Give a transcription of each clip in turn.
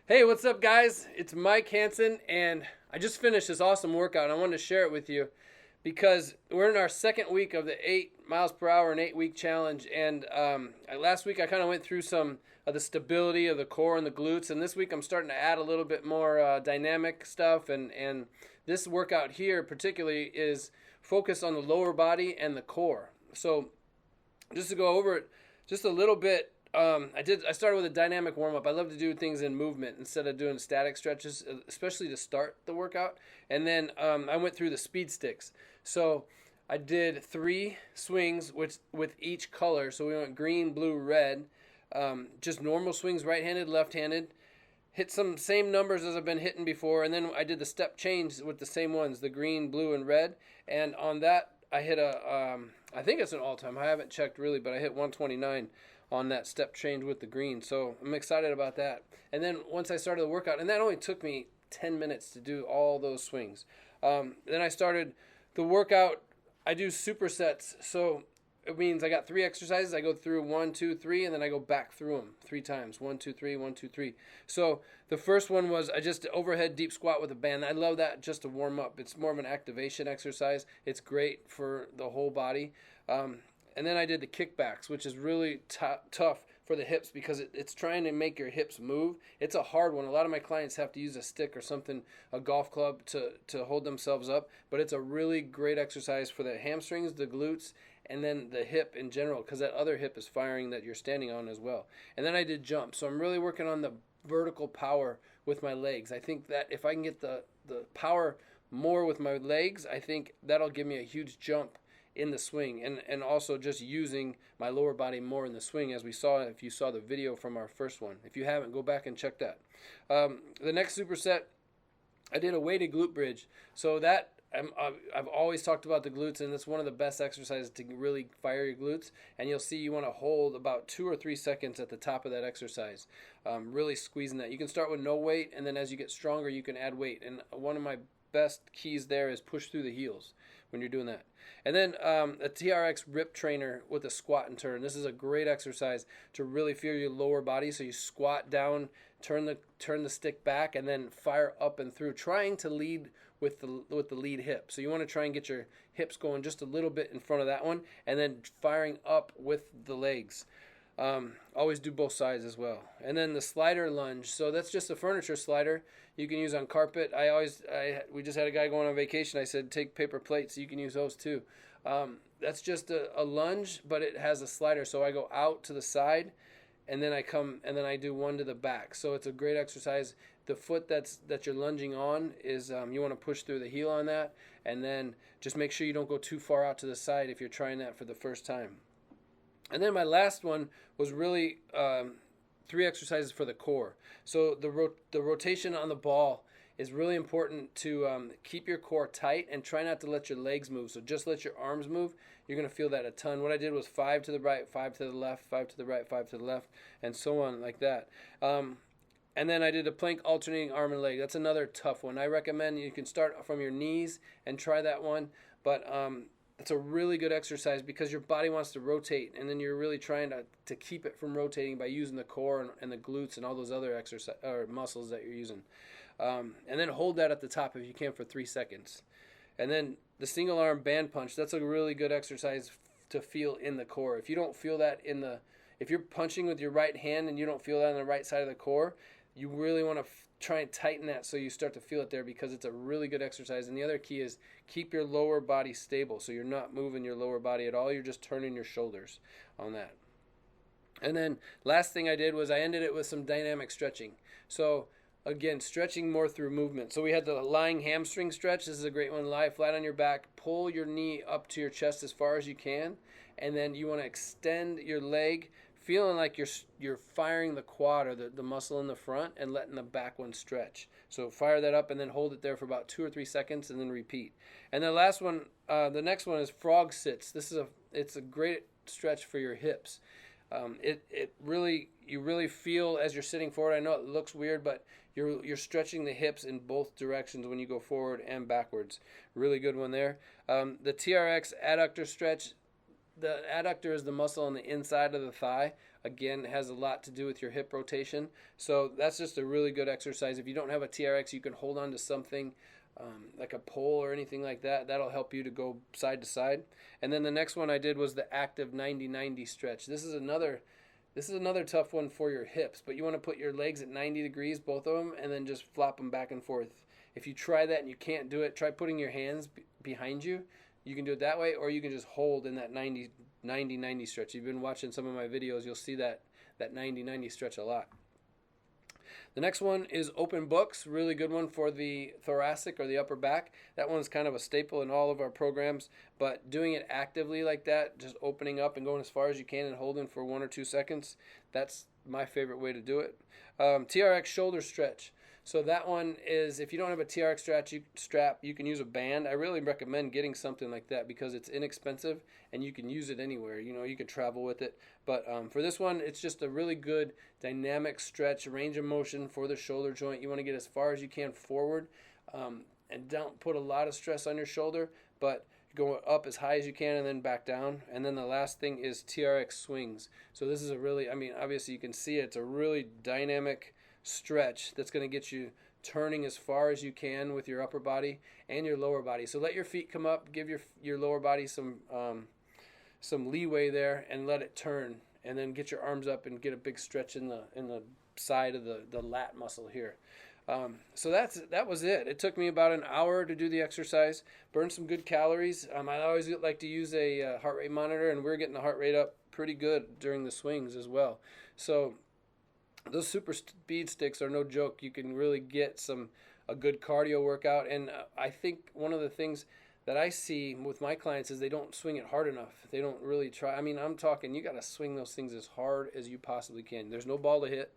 Hey, what's up, guys? It's Mike Hansen, and I just finished this awesome workout, and I wanted to share it with you because we're in our second week of the 8 miles per hour and 8 week challenge. And last week I kind of went through some of the stability of the core and the glutes, and this week I'm starting to add a little bit more dynamic stuff. And this workout here, particularly, is focused on the lower body and the core. So, just to go over it just a little bit, I started with a dynamic warm up. I love to do things in movement instead of doing static stretches, especially to start the workout. And then I went through the speed sticks. So I did 3 swings with each color. So we went green, blue, red. Just normal swings, right-handed, left-handed. Hit some same numbers as I've been hitting before, and then I did the step change with the same ones, the green, blue, and red. And on that, I hit I think it's an all-time. I haven't checked really, but I hit 129 on that step change with the green. So I'm excited about that. And then once I started the workout, and that only took me 10 minutes to do all those swings. Then I started the workout. I do supersets. So it means I got 3 exercises. I go through 1, 2, 3, and then I go back through them 3 times. 1, 2, 3, 1, 2, 3. So the first one was I just overhead deep squat with a band. I love that just to warm up. It's more of an activation exercise. It's great for the whole body. And then I did the kickbacks, which is really tough for the hips because it's trying to make your hips move. It's a hard one. A lot of my clients have to use a stick or something, a golf club, to hold themselves up. But it's a really great exercise for the hamstrings, the glutes, and then the hip in general, because that other hip is firing that you're standing on as well. And then I did jumps. So I'm really working on the vertical power with my legs. I think that if I can get the power more with my legs, I think that'll give me a huge jump in the swing, and also just using my lower body more in the swing, as we saw if you saw the video from our first one. If you haven't, go back and check that. The next superset, I did a weighted glute bridge. So that I've always talked about the glutes, and it's one of the best exercises to really fire your glutes. And you'll see you want to hold about 2 or 3 seconds at the top of that exercise, really squeezing that. You can start with no weight, and then as you get stronger, you can add weight. And one of my best keys there is push through the heels when you're doing that. And then a TRX rip trainer with a squat and turn. This is a great exercise to really feel your lower body. So you squat down, turn the stick back, and then fire up and through, trying to lead with the lead hip. So you want to try and get your hips going just a little bit in front of that one, and then firing up with the legs. Always do both sides as well. And then the slider lunge. So that's just a furniture slider you can use on carpet. We just had a guy going on vacation. I said take paper plates. You can use those too. That's just a lunge, but it has a slider. So I go out to the side, and then I come and then I do one to the back. So it's a great exercise. The foot that you're lunging on is you want to push through the heel on that, and then just make sure you don't go too far out to the side if you're trying that for the first time. And then my last one was really 3 exercises for the core. So the rotation on the ball is really important to keep your core tight and try not to let your legs move. So just let your arms move. You're going to feel that a ton. What I did was 5 to the right, 5 to the left, 5 to the right, 5 to the left, and so on like that. And then I did a plank alternating arm and leg. That's another tough one. I recommend you can start from your knees and try that one. But it's a really good exercise because your body wants to rotate, and then you're really trying to keep it from rotating by using the core and the glutes and all those other exercise or muscles that you're using. And then hold that at the top if you can for 3 seconds. And then the single arm band punch, that's a really good exercise to feel in the core. If you don't feel that if you're punching with your right hand and you don't feel that on the right side of the core, you really want to try and tighten that so you start to feel it there, because it's a really good exercise. And the other key is keep your lower body stable, so you're not moving your lower body at all. You're just turning your shoulders on that. And then last thing I did was I ended it with some dynamic stretching. So again, stretching more through movement. So we had the lying hamstring stretch. This is a great one. Lie flat on your back. Pull your knee up to your chest as far as you can. And then you want to extend your leg, feeling like you're firing the quad or the muscle in the front and letting the back one stretch. So fire that up and then hold it there for about 2 or 3 seconds and then repeat. And the last one, the next one is frog sits. It's a great stretch for your hips. You really feel as you're sitting forward. I know it looks weird, but you're stretching the hips in both directions when you go forward and backwards. Really good one there. The TRX adductor stretch. The adductor is the muscle on the inside of the thigh. again, has a lot to do with your hip rotation. So that's just a really good exercise. If you don't have a TRX, you can hold on to something like a pole or anything like that. That'll help you to go side to side. And then the next one I did was the active 90-90 stretch. This is another tough one for your hips, but you want to put your legs at 90 degrees, both of them, and then just flop them back and forth. If you try that and you can't do it, try putting your hands behind you. You can do it that way, or you can just hold in that 90-90 stretch. If you've been watching some of my videos, you'll see that 90-90 stretch a lot. The next one is open books, really good one for the thoracic or the upper back. That one's kind of a staple in all of our programs, but doing it actively like that, just opening up and going as far as you can and holding for 1 or 2 seconds, that's my favorite way to do it. TRX shoulder stretch. So that one is, if you don't have a TRX strap, you can use a band. I really recommend getting something like that because it's inexpensive and you can use it anywhere. You know, you can travel with it. But for this one, it's just a really good dynamic stretch, range of motion for the shoulder joint. You want to get as far as you can forward and don't put a lot of stress on your shoulder, but go up as high as you can and then back down. And then the last thing is TRX swings. So this is a really, I mean, obviously you can see it's a really dynamic stretch that's going to get you turning as far as you can with your upper body and your lower body. So let your feet come up, give your lower body some leeway there, and let it turn, and then get your arms up and get a big stretch in the side of the lat muscle here. So that was it. It took me about an hour to do the exercise, burn some good calories. I always like to use a heart rate monitor, and we're getting the heart rate up pretty good during the swings as well. So those super speed sticks are no joke. You can really get a good cardio workout. And I think one of the things that I see with my clients is they don't swing it hard enough. They don't really try. I mean, I'm talking, you got to swing those things as hard as you possibly can. There's no ball to hit.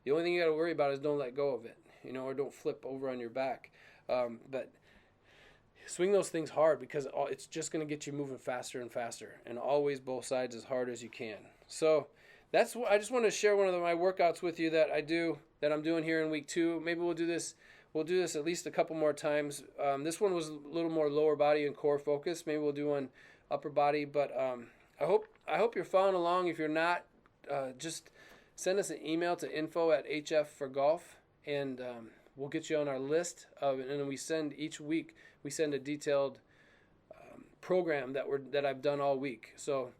The only thing you got to worry about is don't let go of it, or don't flip over on your back. But swing those things hard because it's just going to get you moving faster and faster, and always both sides as hard as you can. So that's what I just want to share one of my workouts with you that I'm doing here in week 2. Maybe we'll do this at least a couple more times. This one was a little more lower body and core focused. Maybe we'll do one upper body, but I hope you're following along. If you're not, just send us an email to info@hfforgolf, and we'll get you on our list. And then each week we send a detailed program that I've done all week. So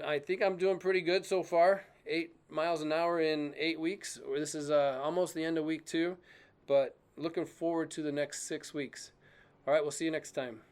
I think I'm doing pretty good so far. 8 miles an hour in 8 weeks. This is almost the end of week 2, but looking forward to the next 6 weeks. All right, we'll see you next time.